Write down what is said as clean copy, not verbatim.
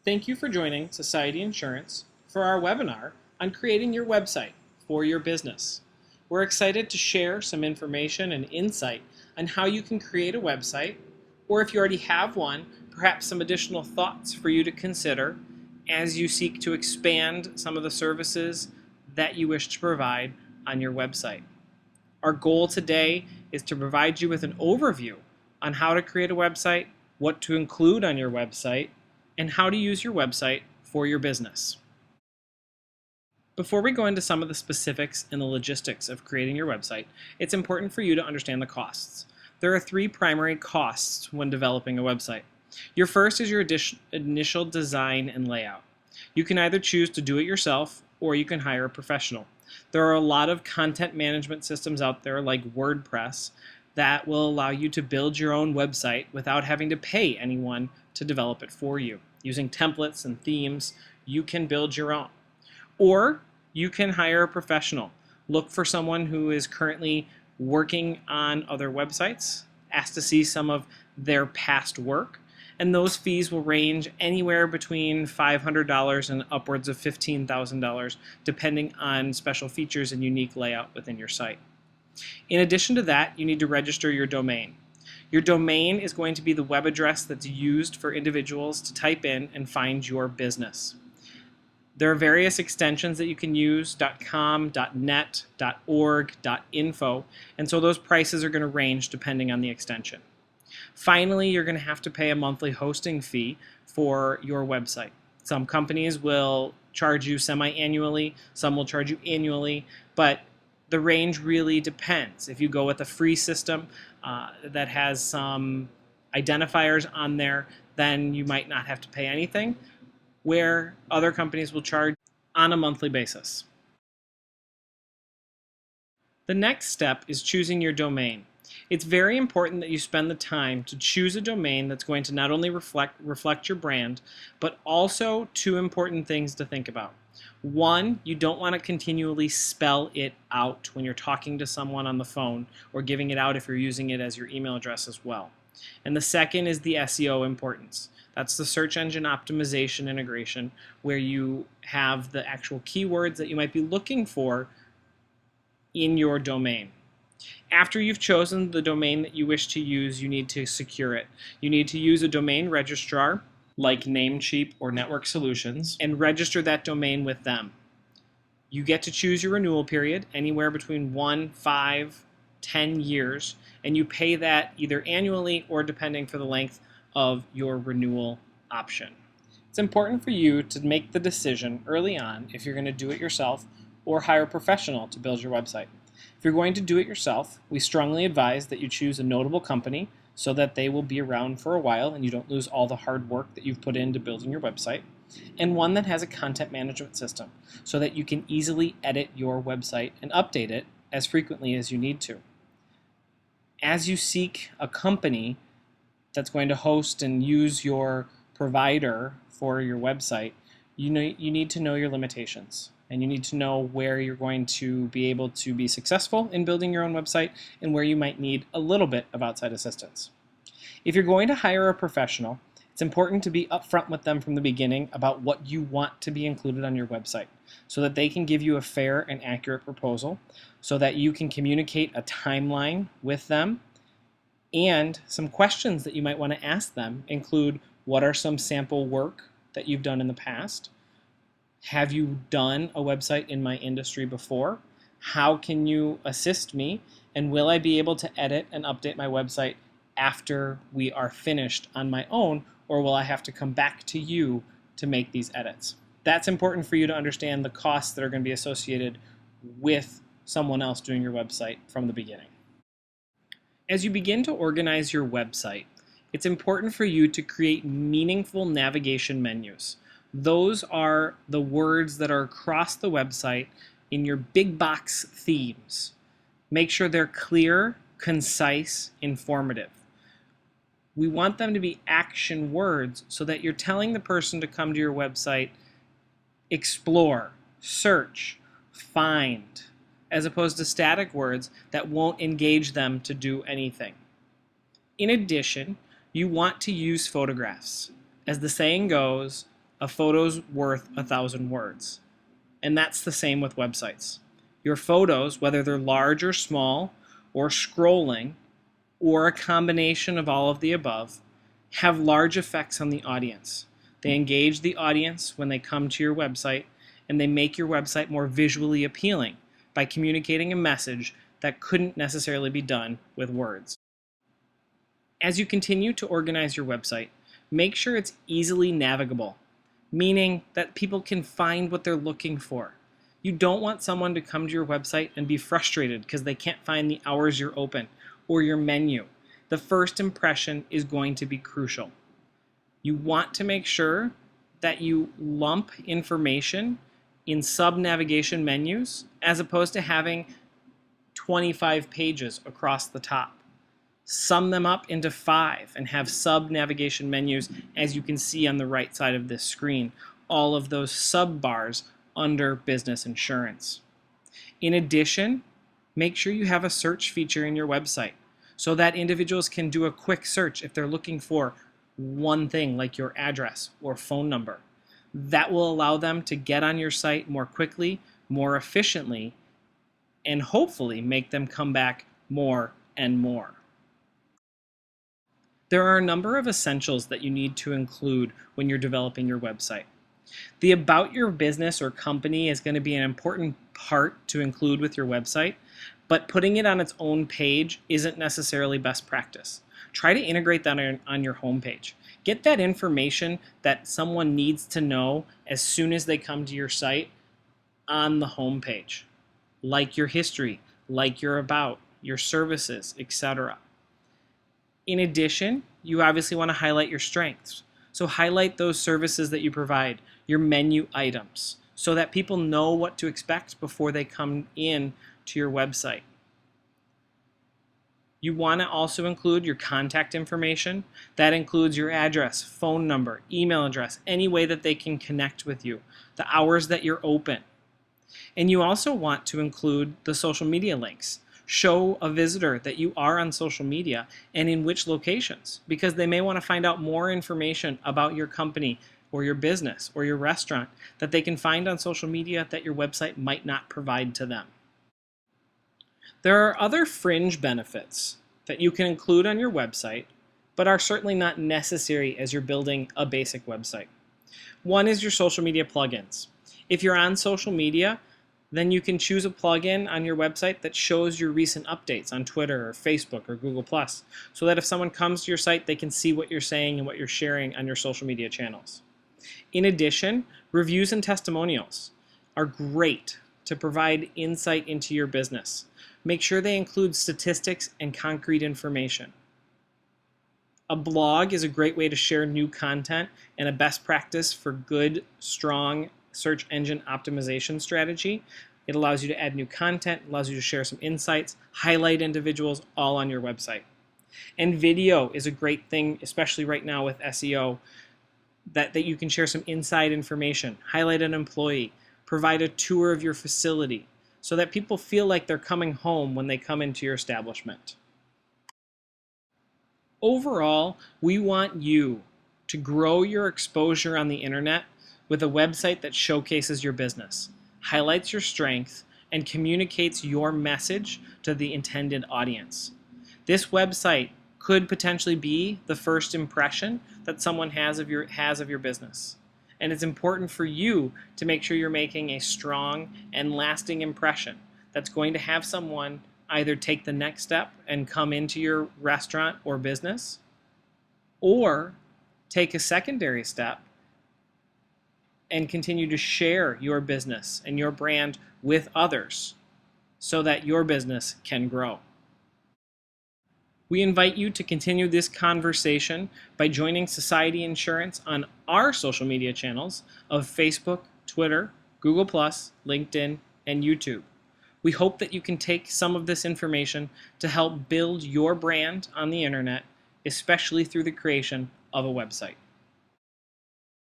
Thank you for joining Society Insurance for our webinar on creating your website for your business. We're excited to share some information and insight on how you can create a website, or if you already have one, perhaps some additional thoughts for you to consider as you seek to expand some of the services that you wish to provide on your website. Our goal today is to provide you with an overview on how to create a website, what to include on your website, and how to use your website for your business. Before we go into some of the specifics and the logistics of creating your website, it's important for you to understand the costs. There are three primary costs when developing a website. Your first is your initial design and layout. You can either choose to do it yourself or you can hire a professional. There are a lot of content management systems out there like WordPress that will allow you to build your own website without having to pay anyone to develop it for you. Using templates and themes, you can build your own. Or you can hire a professional. Look for someone who is currently working on other websites, ask to see some of their past work, and those fees will range anywhere between $500 and upwards of $15,000, depending on special features and unique layout within your site. In addition to that, you need to register your domain. Your domain is going to be the web address that's used for individuals to type in and find your business. There are various extensions that you can use, .com, .net, .org, .info, and so those prices are going to range depending on the extension. Finally, you're going to have to pay a monthly hosting fee for your website. Some companies will charge you semi-annually, some will charge you annually, but the range really depends. If you go with a free system that has some identifiers on there, then you might not have to pay anything, where other companies will charge on a monthly basis. The next step is choosing your domain. It's very important that you spend the time to choose a domain that's going to not only reflect your brand, but also two important things to think about. One, you don't want to continually spell it out when you're talking to someone on the phone or giving it out if you're using it as your email address as well. And the second is the SEO importance. That's the search engine optimization integration, where you have the actual keywords that you might be looking for in your domain. After you've chosen the domain that you wish to use, you need to secure it. You need to use a domain registrar like Namecheap or Network Solutions and register that domain with them. You get to choose your renewal period, anywhere between 1, 5, 10 years, and you pay that either annually or depending for the length of your renewal option. It's important for you to make the decision early on if you're going to do it yourself or hire a professional to build your website. If you're going to do it yourself, we strongly advise that you choose a notable company so that they will be around for a while and you don't lose all the hard work that you've put into building your website, and one that has a content management system so that you can easily edit your website and update it as frequently as you need to. As you seek a company that's going to host and use your provider for your website, you need to know your limitations. And you need to know where you're going to be able to be successful in building your own website and where you might need a little bit of outside assistance. If you're going to hire a professional, it's important to be upfront with them from the beginning about what you want to be included on your website so that they can give you a fair and accurate proposal, so that you can communicate a timeline with them. And some questions that you might want to ask them include, what are some sample work that you've done in the past? Have you done a website in my industry before? How can you assist me? And will I be able to edit and update my website after we are finished on my own, or will I have to come back to you to make these edits? That's important for you to understand the costs that are going to be associated with someone else doing your website from the beginning. As you begin to organize your website, it's important for you to create meaningful navigation menus. Those are the words that are across the website in your big box themes. Make sure they're clear, concise, informative. We want them to be action words so that you're telling the person to come to your website, explore, search, find, as opposed to static words that won't engage them to do anything. In addition, you want to use photographs. As the saying goes, a photo's worth 1,000 words. And that's the same with websites. Your photos, whether they're large or small, or scrolling, or a combination of all of the above, have large effects on the audience. They engage the audience when they come to your website, and they make your website more visually appealing by communicating a message that couldn't necessarily be done with words. As you continue to organize your website, make sure it's easily navigable, meaning that people can find what they're looking for. You don't want someone to come to your website and be frustrated because they can't find the hours you're open or your menu. The first impression is going to be crucial. You want to make sure that you lump information in sub-navigation menus as opposed to having 25 pages across the top. Sum them up into 5 and have sub-navigation menus, as you can see on the right side of this screen, all of those sub-bars under business insurance. In addition, make sure you have a search feature in your website so that individuals can do a quick search if they're looking for one thing like your address or phone number. That will allow them to get on your site more quickly, more efficiently, and hopefully make them come back more and more. There are a number of essentials that you need to include when you're developing your website. The about your business or company is going to be an important part to include with your website, but putting it on its own page isn't necessarily best practice. Try to integrate that on your homepage. Get that information that someone needs to know as soon as they come to your site on the homepage, like your history, like your about, your services, etc. In addition, you obviously want to highlight your strengths. So highlight those services that you provide, your menu items, so that people know what to expect before they come in to your website. You want to also include your contact information. That includes your address, phone number, email address, any way that they can connect with you, the hours that you're open. And you also want to include the social media links. Show a visitor that you are on social media and in which locations, because they may want to find out more information about your company or your business or your restaurant that they can find on social media that your website might not provide to them. There are other fringe benefits that you can include on your website, but are certainly not necessary as you're building a basic website. One is your social media plugins. If you're on social media, then you can choose a plugin on your website that shows your recent updates on Twitter or Facebook or Google+, so that if someone comes to your site, they can see what you're saying and what you're sharing on your social media channels. In addition, reviews and testimonials are great to provide insight into your business. Make sure they include statistics and concrete information. A blog is a great way to share new content and a best practice for good, strong search engine optimization strategy. It allows you to add new content, allows you to share some insights, highlight individuals all on your website. And video is a great thing, especially right now with SEO, that you can share some inside information, highlight an employee, provide a tour of your facility so that people feel like they're coming home when they come into your establishment. Overall, we want you to grow your exposure on the internet with a website that showcases your business, highlights your strengths, and communicates your message to the intended audience. This website could potentially be the first impression that someone has of your business. And it's important for you to make sure you're making a strong and lasting impression that's going to have someone either take the next step and come into your restaurant or business, or take a secondary step and continue to share your business and your brand with others so that your business can grow. We invite you to continue this conversation by joining Society Insurance on our social media channels of Facebook, Twitter, Google+, LinkedIn, and YouTube. We hope that you can take some of this information to help build your brand on the internet, especially through the creation of a website.